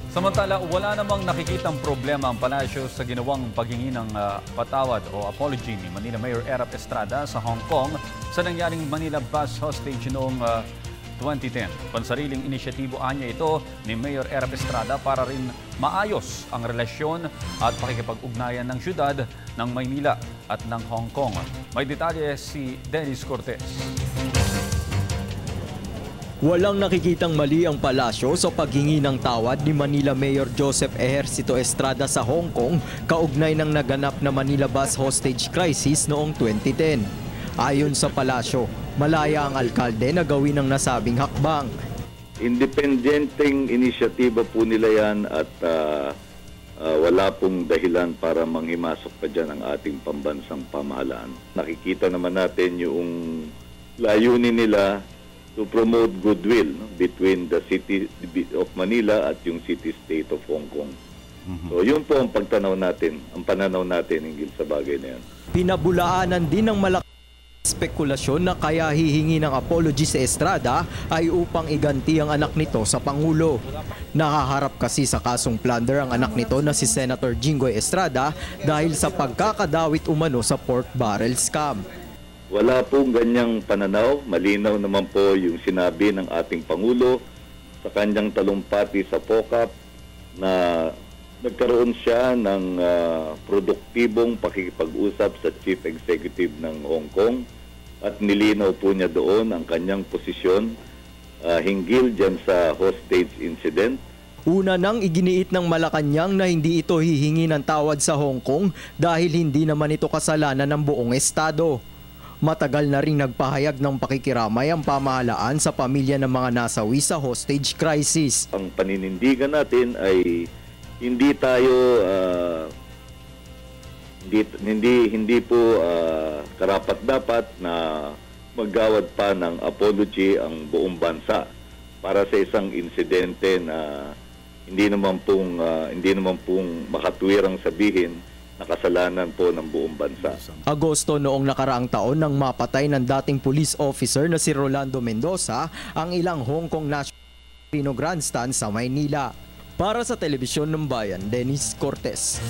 Samantala, wala namang nakikitang problema ang palasyo sa ginawang paghingi ng patawad o apology ni Manila Mayor Erap Estrada sa Hong Kong sa nangyaring Manila bus hostage noong 2010. Pansariling inisyatibo anya ito ni Mayor Erap Estrada para rin maayos ang relasyon at pakikipag-ugnayan ng syudad ng Maynila at ng Hong Kong. May detalye si Dennis Cortez. Walang nakikitang mali ang palasyo sa paghingi ng tawad ni Manila Mayor Joseph Ejercito Estrada sa Hong Kong kaugnay ng naganap na Manila bus hostage crisis noong 2010. Ayon sa palasyo, malaya ang alkalde na gawin ang nasabing hakbang. Independenteng inisyatiba po nila yan at wala pong dahilan para manghimasok pa dyan ang ating pambansang pamahalaan. Nakikita naman natin yung layunin nila to promote goodwill between the city of Manila at yung city-state of Hong Kong. So yun po ang pagtanaw natin, ang pananaw natin hinggil sa bagay na yan. Pinabulaanan din ng malaking spekulasyon na kaya hihingi ng apology sa Estrada ay upang iganti ang anak nito sa Pangulo. Nakaharap kasi sa kasong plunder ang anak nito na si Senator Jinggoy Estrada dahil sa pagkakadawit umano sa pork barrel scam. Wala pong ganyang pananaw. Malinaw naman po yung sinabi ng ating Pangulo sa kanyang talumpati sa POCAP na nagkaroon siya ng produktibong pakikipag-usap sa Chief Executive ng Hong Kong at nilinaw po niya doon ang kanyang posisyon hinggil dyan sa hostage incident. Una nang iginiit ng Malacanang na hindi ito hihingi ng tawad sa Hong Kong dahil hindi naman ito kasalanan ng buong estado. Matagal na ring nagpahayag ng pakikiramay ang pamahalaan sa pamilya ng mga nasawi sa hostage crisis. Ang paninindigan natin ay hindi tayo hindi po karapat-dapat na maggawad pa ng apology ang buong bansa para sa isang insidente na hindi naman pong makatwirang sabihin na kasalanan po ng buong bansa. Agosto noong nakaraang taon nang mapatay ng dating police officer na si Rolando Mendoza ang ilang Hong Kong National Grandstand sa Maynila. Para sa Telebisyon ng Bayan, Dennis Cortez.